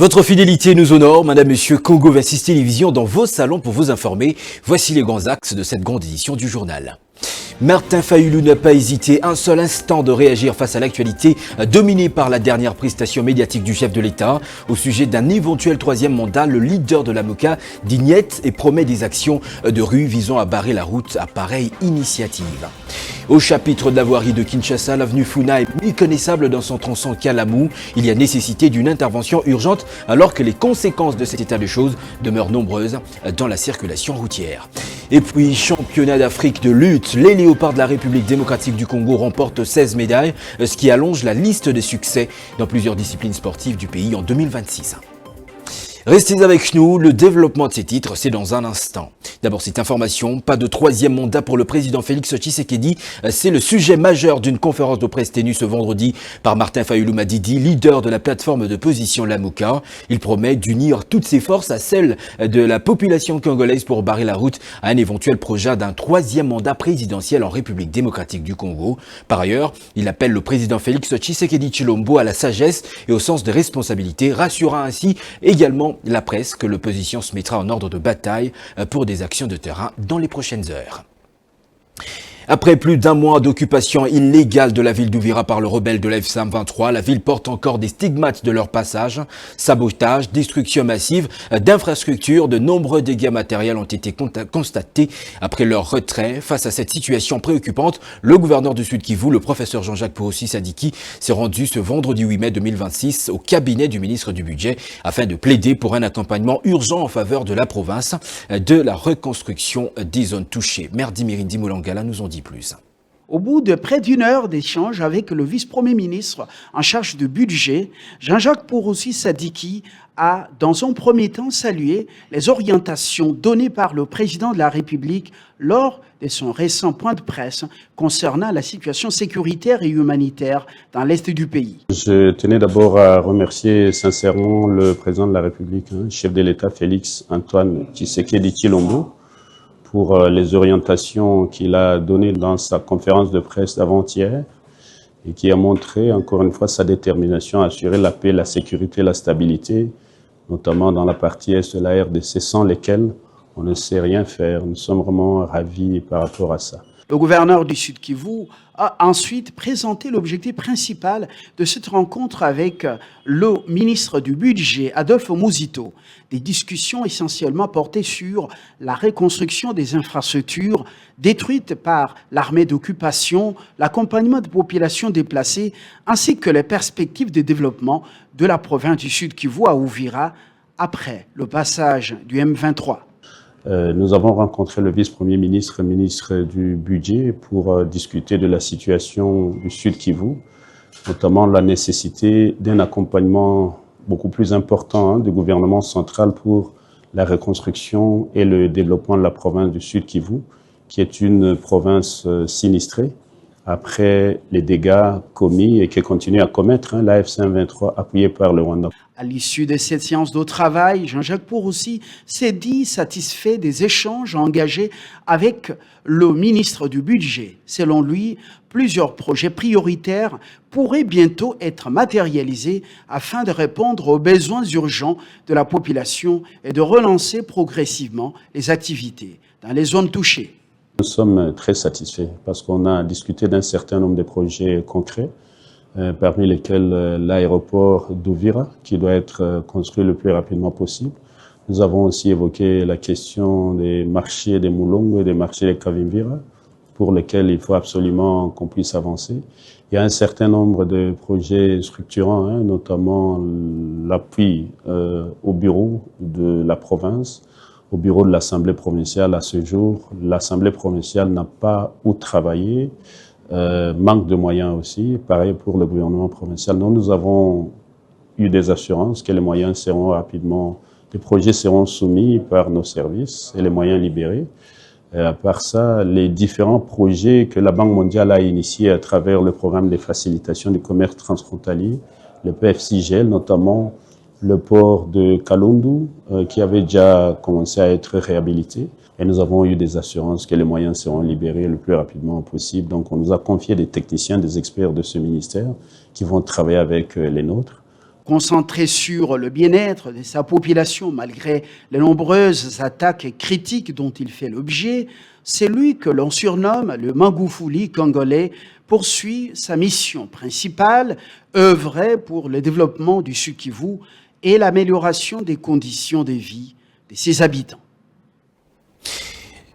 Votre fidélité nous honore, Madame, Monsieur. Congo 26 Télévision dans vos salons pour vous informer. Voici les grands axes de cette grande édition du journal. Martin Fayulu n'a pas hésité un seul instant de réagir face à l'actualité dominée par la dernière prestation médiatique du chef de l'État. Au sujet d'un éventuel troisième mandat, le leader de la MOCA dit niet et promet des actions de rue visant à barrer la route à pareille initiative. Au chapitre de la voirie de Kinshasa, l'avenue Funa est méconnaissable dans son tronçon Kalamou. Il y a nécessité d'une intervention urgente alors que les conséquences de cet état de choses demeurent nombreuses dans la circulation routière. Et puis, championnat d'Afrique de lutte, les léopards de la République démocratique du Congo remportent 16 médailles, ce qui allonge la liste des succès dans plusieurs disciplines sportives du pays en 2026. Restez avec nous, le développement de ces titres, c'est dans un instant. D'abord, cette information, pas de troisième mandat pour le président Félix Tshisekedi. C'est le sujet majeur d'une conférence de presse tenue ce vendredi par Martin Fayulu Madidi, leader de la plateforme d'opposition Lamuka. Il promet d'unir toutes ses forces à celles de la population congolaise pour barrer la route à un éventuel projet d'un troisième mandat présidentiel en République démocratique du Congo. Par ailleurs, il appelle le président Félix Tshisekedi Tshilombo à la sagesse et au sens de responsabilité, rassurant ainsi également la presse que l'opposition se mettra en ordre de bataille pour des actions de terrain dans les prochaines heures. Après plus d'un mois d'occupation illégale de la ville d'Uvira par le rebelle de la F-23, la ville porte encore des stigmates de leur passage. Sabotage, destruction massive d'infrastructures, de nombreux dégâts matériels ont été constatés après leur retrait. Face à cette situation préoccupante, le gouverneur du Sud Kivu, le professeur Jean-Jacques Porossi Sadiki, s'est rendu ce vendredi 8 mai 2026 au cabinet du ministre du Budget afin de plaider pour un accompagnement urgent en faveur de la province de la reconstruction des zones touchées. Merdi Mirindi Moulangala nous en dit plus. Au bout de près d'une heure d'échange avec le vice-premier ministre en charge du budget, Jean-Jacques Porossi Sadiki a, dans un premier temps, salué les orientations données par le président de la République lors de son récent point de presse concernant la situation sécuritaire et humanitaire dans l'Est du pays. Je tenais d'abord à remercier sincèrement le président de la République, chef de l'État Félix Antoine Tshisekedi Tshilombo, pour les orientations qu'il a données dans sa conférence de presse d'avant-hier et qui a montré encore une fois sa détermination à assurer la paix, la sécurité, la stabilité, notamment dans la partie est de la RDC, sans lesquelles on ne sait rien faire. Nous sommes vraiment ravis par rapport à ça. Le gouverneur du Sud Kivu a ensuite présenté l'objectif principal de cette rencontre avec le ministre du Budget, Adolphe Muzito. Des discussions essentiellement portées sur la reconstruction des infrastructures détruites par l'armée d'occupation, l'accompagnement des populations déplacées, ainsi que les perspectives de développement de la province du Sud Kivu à Uvira après le passage du M23. Nous avons rencontré le vice-premier ministre, ministre du Budget, pour discuter de la situation du Sud Kivu, notamment la nécessité d'un accompagnement beaucoup plus important du gouvernement central pour la reconstruction et le développement de la province du Sud Kivu, qui est une province sinistrée après les dégâts commis et qui continue à commettre la F-23 appuyée par le Rwanda. À l'issue de cette séance de travail, Jean-Jacques Porossi s'est dit satisfait des échanges engagés avec le ministre du Budget. Selon lui, plusieurs projets prioritaires pourraient bientôt être matérialisés afin de répondre aux besoins urgents de la population et de relancer progressivement les activités dans les zones touchées. Nous sommes très satisfaits parce qu'on a discuté d'un certain nombre de projets concrets, parmi lesquels l'aéroport d'Uvira, qui doit être construit le plus rapidement possible. Nous avons aussi évoqué la question des marchés des Moulongo et des marchés des Kavimvira, pour lesquels il faut absolument qu'on puisse avancer. Il y a un certain nombre de projets structurants, notamment l'appui au bureau de la province, au bureau de l'Assemblée provinciale. À ce jour, l'Assemblée provinciale n'a pas où travailler, manque de moyens aussi, pareil pour le gouvernement provincial. Donc nous avons eu des assurances que les moyens seront rapidement, les projets seront soumis par nos services et les moyens libérés. Et à part ça, les différents projets que la Banque mondiale a initiés à travers le programme de facilitation du commerce transfrontalier, le PFCGL, notamment le port de Kalundu, qui avait déjà commencé à être réhabilité. Et nous avons eu des assurances que les moyens seront libérés le plus rapidement possible. Donc on nous a confié des techniciens, des experts de ce ministère qui vont travailler avec les nôtres. Concentré sur le bien-être de sa population malgré les nombreuses attaques et critiques dont il fait l'objet, c'est lui que l'on surnomme le Magufuli congolais poursuit sa mission principale, œuvrer pour le développement du Sud-Kivu et l'amélioration des conditions de vie de ses habitants.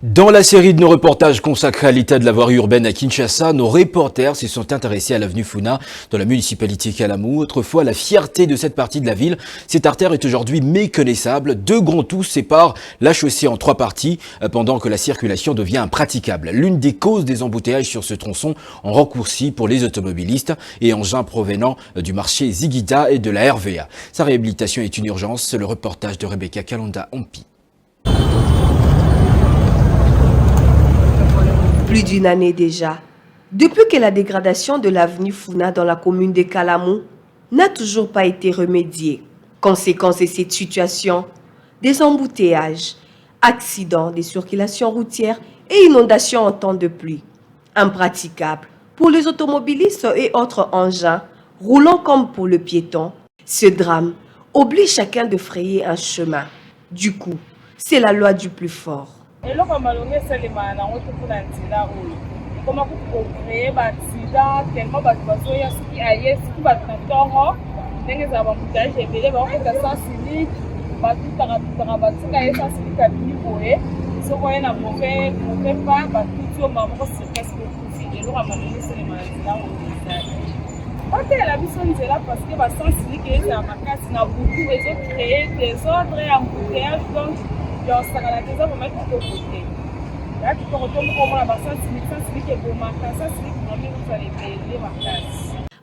Dans la série de nos reportages consacrés à l'état de la voirie urbaine à Kinshasa, nos reporters se sont intéressés à l'avenue Funa dans la municipalité Kalamu. Autrefois, la fierté de cette partie de la ville, cette artère est aujourd'hui méconnaissable. 2 grands tous séparent la chaussée en 3 parties pendant que la circulation devient impraticable. L'une des causes des embouteillages sur ce tronçon en raccourci pour les automobilistes et engins provenant du marché Zigida et de la RVA. Sa réhabilitation est une urgence. C'est le reportage de Rebecca Kalonda-Ompi. Plus d'une année déjà, depuis que la dégradation de l'avenue Funa dans la commune de Kalamu n'a toujours pas été remédiée. Conséquence de cette situation, des embouteillages, accidents de circulation routière et inondations en temps de pluie. Impraticable pour les automobilistes et autres engins, roulant comme pour le piéton. Ce drame oblige chacun de frayer un chemin. Du coup, c'est la loi du plus fort. eloko malonga esalema nango tokuna nzela oyo ekoma kokreye baaccident tellement bato bazoya soki aye soki bato na ntongo ndenge ezala bamoutage ebele bakokota sans unique batutaka batuka ye sans unique abimi boye soki oye na mauvais pas batuti oma moko surprise kokufi eloko ya malonga esalema na nzela oyo ezali otela biso nzela parce que basens unique ezala makasi na butu ezokreye desordre ya embouteillage donc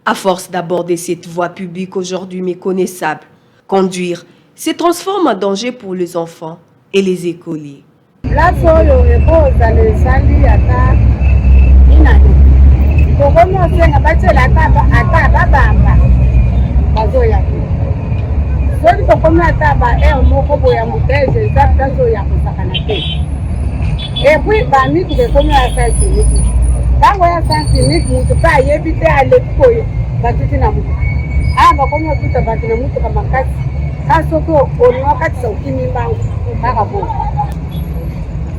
À force d'aborder cette voie publique aujourd'hui méconnaissable, conduire se transforme en danger pour les enfants et les écoliers. Soki tokomi ata baere moko boye ya motege eza place oyo ya kosakana te epui bamituka ekomi ya sansiniki ntango ya sansiniki mutu mpe ayebi te aleki boye batuti na mutuka aya bakomi otuta bato na mutuka makasi ka soki olinga katisa okimi mbango kaka boye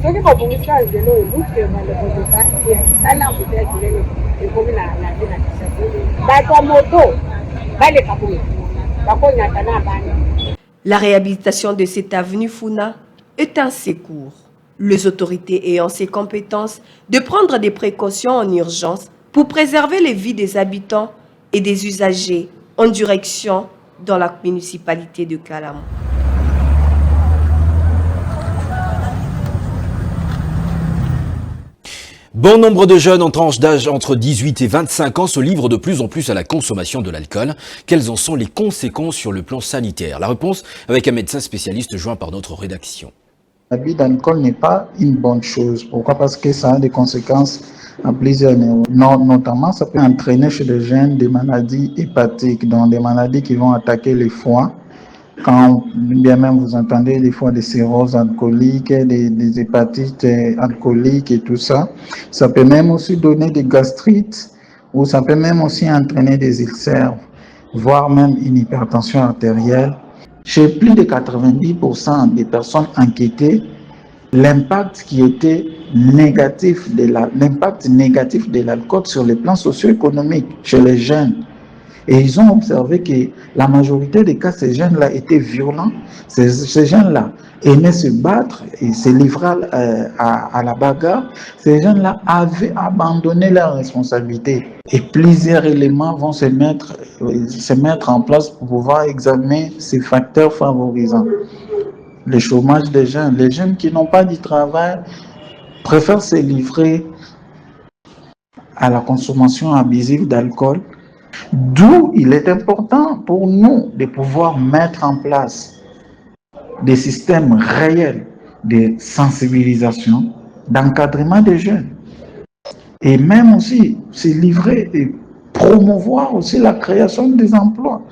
soki bobongisa nzela oyo mutuka ebalekotoka ekitana motege kilele ekomi na vi na Kinshasa bato ya moto baleka boye. La réhabilitation de cette avenue Funa est un secours. Les autorités ayant ces compétences de prendre des précautions en urgence pour préserver les vies des habitants et des usagers en direction dans la municipalité de Kalamu. Bon nombre de jeunes en tranche d'âge entre 18 et 25 ans se livrent de plus en plus à la consommation de l'alcool. Quelles en sont les conséquences sur le plan sanitaire? La réponse avec un médecin spécialiste joint par notre rédaction. L'abus d'alcool n'est pas une bonne chose. Pourquoi? Parce que ça a des conséquences à plusieurs niveaux. Notamment, ça peut entraîner chez les jeunes des maladies hépatiques, donc des maladies qui vont attaquer les foies. Quand bien même vous entendez des fois des cirrhoses alcooliques, des hépatites alcooliques et tout ça, ça peut même aussi donner des gastrites ou ça peut même aussi entraîner des ulcères, voire même une hypertension artérielle. Chez plus de 90% des personnes enquêtées, l'impact qui était négatif de l'alcool sur le plan socio-économique chez les jeunes. Et ils ont observé que la majorité des cas, ces jeunes-là étaient violents. Ces jeunes-là aimaient se battre et se livrer à la bagarre. Ces jeunes-là avaient abandonné leurs responsabilités. Et plusieurs éléments vont se mettre en place pour pouvoir examiner ces facteurs favorisants. Le chômage des jeunes. Les jeunes qui n'ont pas du travail préfèrent se livrer à la consommation abusive d'alcool. D'où il est important pour nous de pouvoir mettre en place des systèmes réels de sensibilisation, d'encadrement des jeunes. Et même aussi se livrer et promouvoir aussi la création des emplois.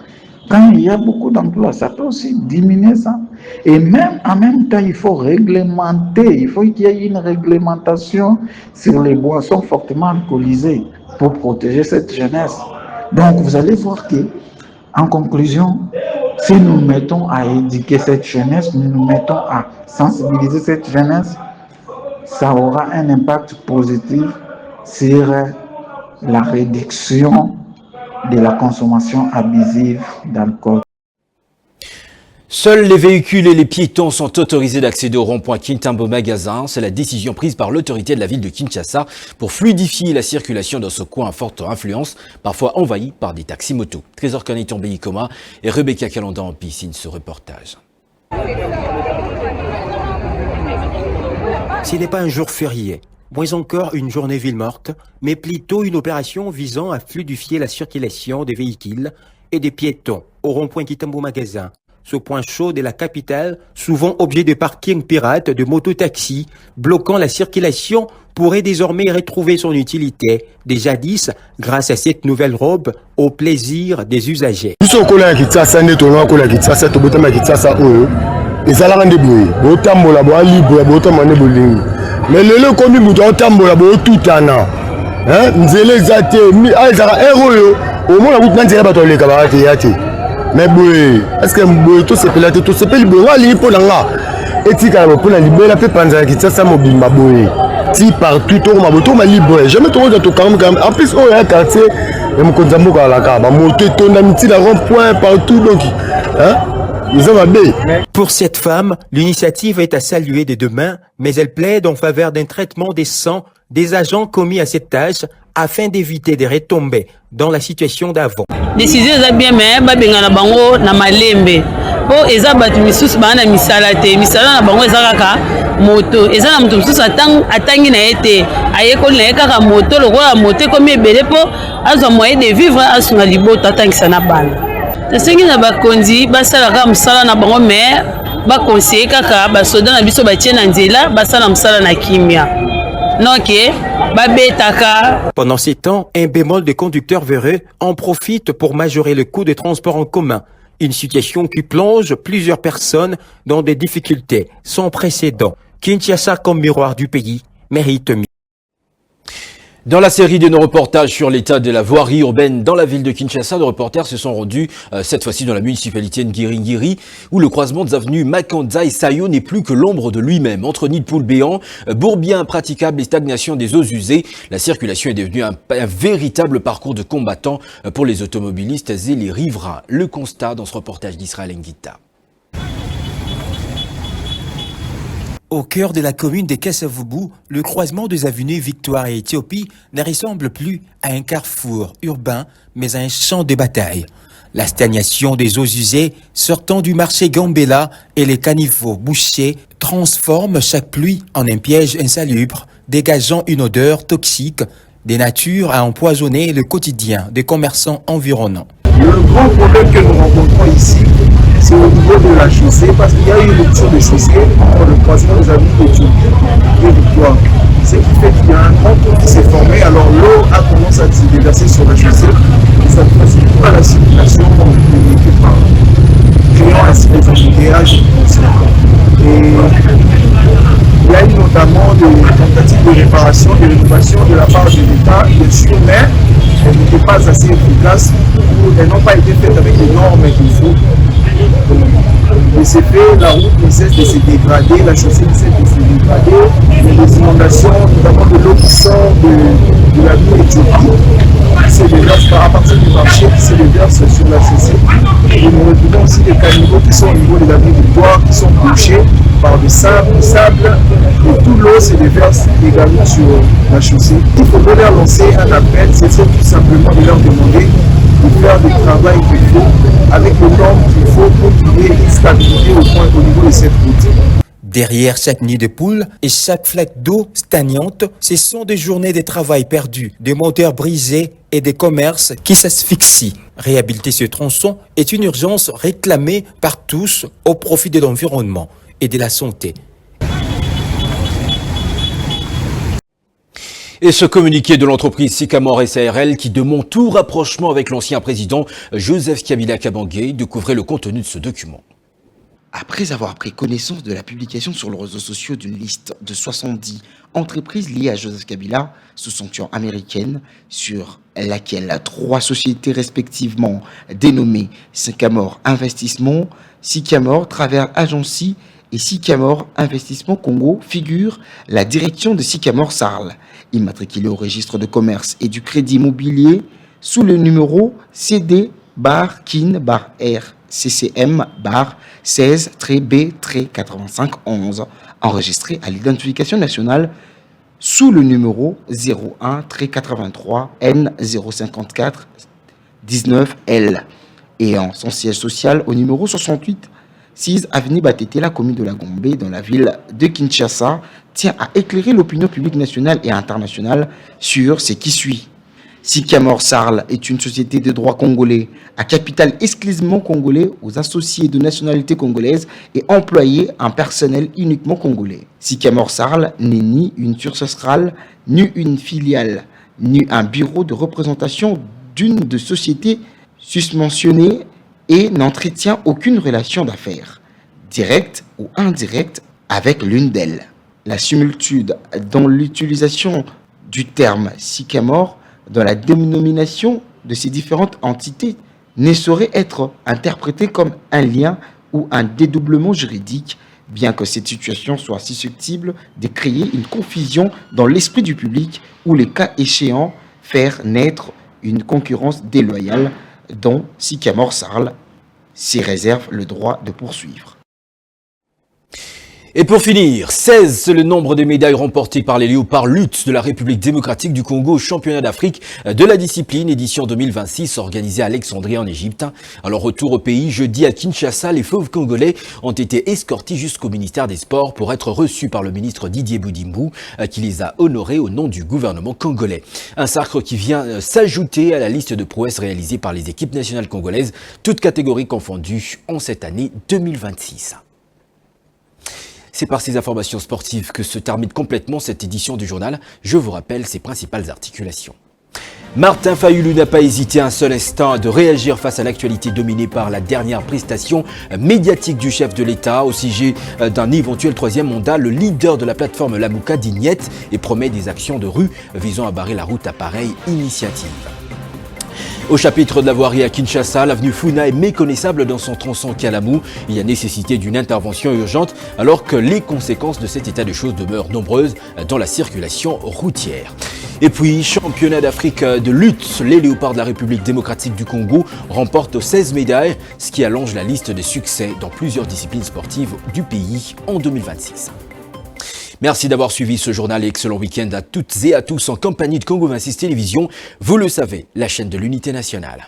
Quand il y a beaucoup d'emplois, ça peut aussi diminuer ça. Et même en même temps, il faut réglementer, il faut qu'il y ait une réglementation sur les boissons fortement alcoolisées pour protéger cette jeunesse. Donc vous allez voir que En conclusion, si nous nous mettons à éduquer cette jeunesse, nous nous mettons à sensibiliser cette jeunesse, ça aura un impact positif sur la réduction de la consommation abusive d'alcool. Seuls les véhicules et les piétons sont autorisés d'accéder au rond-point Kintambo Magasin. C'est la décision prise par l'autorité de la ville de Kinshasa pour fluidifier la circulation dans ce coin à forte influence, parfois envahi par des taxis-motos. Trésor Kaniton Beikoma et Rebecca Calanda en piscine ce reportage. Ce n'est pas un jour férié, moins encore une journée ville morte, mais plutôt une opération visant à fluidifier la circulation des véhicules et des piétons au rond-point Kintambo Magasin. Ce point chaud de la capitale, souvent objet de parking pirate de mototaxis, bloquant la circulation, pourrait désormais retrouver son utilité, des jadis, grâce à cette nouvelle robe, au plaisir des usagers. Mais le commis bouton tambola bo tout ana hein nzele zate mi aizara eroyo au moins la route nanzela bato le kabarate yate mais boy est-ce que boy tout se pelate tout se peli boy wali po nanga etika ba po na libela pe panza kitasa mobimba boy ti partout to maboto ma libre jamais to de to quand même en plus au quartier et mon konzambo ka la ka ba moto to na miti la rond point partout donc hein. Pour cette femme, l'initiative est à saluer de demain, mais elle plaide en faveur d'un traitement décent des agents commis à cette tâche afin d'éviter des retombées dans la situation d'avant. Décision est bien, mais babenga na bango na malembe. Po eza batu misusu bana misala te, misala na bango eza kaka moto. Eza na mutu misusu atangi na ete ayeko na kaka moto lokola moto komi ebele po azwa moyen de vivre asunga libota atangisa na bana. Nasengi na bakonzi basalaka mosala na bango me bakonseye kaka basoda na biso batie na nzela basala mosala na kimia noke babetaka. Pendant ces temps, un bémol de conducteurs véreux en profite pour majorer le coût de transport en commun. Une situation qui plonge plusieurs personnes dans des difficultés sans précédent. Kinshasa comme miroir du pays mérite mieux. Dans la série de nos reportages sur l'état de la voirie urbaine dans la ville de Kinshasa, nos reporters se sont rendus cette fois-ci dans la municipalité de Ngiringiri, où le croisement des avenues Makanza et Sayo n'est plus que l'ombre de lui-même. Entre nids de poules béants, bourbiers impraticables et stagnation des eaux usées, la circulation est devenue un véritable parcours de combattants pour les automobilistes et les riverains. Le constat dans ce reportage d'Israël Nguita. Au cœur de la commune de Kasavubu, le croisement des avenues Victoire et Éthiopie ne ressemble plus à un carrefour urbain, mais à un champ de bataille. La stagnation des eaux usées sortant du marché Gambela et les caniveaux bouchés transforment chaque pluie en un piège insalubre, dégageant une odeur toxique, des natures à empoisonner le quotidien des commerçants environnants. Le grand problème que nous rencontrons ici, c'est au niveau de la chaussée, parce qu'il y a eu une rupture de chaussée entre le croisement des avenues d'Éthiopie et Victoire. Ce qui fait qu'il y a un grand trou qui s'est formé, alors l'eau a tendance à se déverser sur la chaussée, et ça ne facilite pas la circulation dans les équipements, créant ainsi des embouteillages. Et il y a eu notamment des tentatives de réparation, de rénovation de la part de l'État, bien sûr, mais elles n'étaient pas assez efficaces, elles n'ont pas été faites avec les normes qu'il faut. De ce fait, la route ne cesse de se dégrader, la chaussée ne cesse de se dégrader, les inondations, notamment de l'eau qui sort de la ville Éthiopie, qui se déverse à partir du marché, qui se déverse sur la chaussée. Et nous retrouvons aussi des caniveaux qui sont au niveau de la ville Victoire, qui sont bouchés par du sable, et tout l'eau se déverse également sur la chaussée. Il faudrait leur lancer un appel, c'est tout simplement de leur demander de faire le travail qu'il faut avec le normes qu'il faut pour qu'il y ait une stabilité au niveau de cette route. Derrière chaque nid de poule et chaque flaque d'eau stagnante, ce sont des journées de travail perdues, des moteurs brisés et des commerces qui s'asphyxient. Réhabiliter ce tronçon est une urgence réclamée par tous au profit de l'environnement et de la santé. Et ce communiqué de l'entreprise Sycamore SARL qui demande tout rapprochement avec l'ancien président Joseph Kabila Kabange, découvrez le contenu de ce document. Après avoir pris connaissance de la publication sur les réseaux sociaux d'une liste de 70 entreprises liées à Joseph Kabila sous sanction américaine, sur laquelle 3 sociétés respectivement dénommées Sycamore Investissement, Sycamore Travers Agency et Sycamore Investissement Congo figurent, la direction de Sycamore Sarl, immatriculée au registre de commerce et du crédit immobilier sous le numéro CD-KIN-R. CCM-16-B-8511, enregistré à l'identification nationale sous le numéro 01-N054-19L, ayant son siège social au numéro 68 6 avenue Batete, la commune de la Gombe, dans la ville de Kinshasa, tient à éclairer l'opinion publique nationale et internationale sur ce qui suit. Sycamore Sarl est une société de droit congolais à capital exclusivement congolais, aux associés de nationalité congolaise et employés un personnel uniquement congolais. Sycamore Sarl n'est ni une succursale, ni une filiale, ni un bureau de représentation d'une de sociétés susmentionnées et n'entretient aucune relation d'affaires, directe ou indirecte, avec l'une d'elles. La similitude dans l'utilisation du terme Sycamore dans la dénomination de ces différentes entités ne saurait être interprétée comme un lien ou un dédoublement juridique, bien que cette situation soit susceptible de créer une confusion dans l'esprit du public ou, les cas échéants, faire naître une concurrence déloyale dont Sycamore Sarl s'y réserve le droit de poursuivre. Et pour finir, 16, c'est le nombre de médailles remportées par les léopards lutte de la République démocratique du Congo au championnat d'Afrique de la discipline édition 2026 organisée à Alexandrie en Égypte. Alors retour au pays, jeudi à Kinshasa, les fauves congolais ont été escortés jusqu'au ministère des Sports pour être reçus par le ministre Didier Boudimbu qui les a honorés au nom du gouvernement congolais. Un sacre qui vient s'ajouter à la liste de prouesses réalisées par les équipes nationales congolaises, toutes catégories confondues en cette année 2026. C'est par ces informations sportives que se termine complètement cette édition du journal. Je vous rappelle ses principales articulations. Martin Fayulu n'a pas hésité un seul instant de réagir face à l'actualité dominée par la dernière prestation médiatique du chef de l'État au sujet d'un éventuel 3e mandat. Le leader de la plateforme Lamouka dit niet et promet des actions de rue visant à barrer la route à pareille initiative. Au chapitre de la voirie à Kinshasa, l'avenue Funa est méconnaissable dans son tronçon Kalamou. Il y a nécessité d'une intervention urgente alors que les conséquences de cet état de choses demeurent nombreuses dans la circulation routière. Et puis, championnat d'Afrique de lutte, les léopards de la République démocratique du Congo remportent 16 médailles, ce qui allonge la liste des succès dans plusieurs disciplines sportives du pays en 2026. Merci d'avoir suivi ce journal et excellent week-end à toutes et à tous en compagnie de Congo 26 Télévision. Vous le savez, la chaîne de l'unité nationale.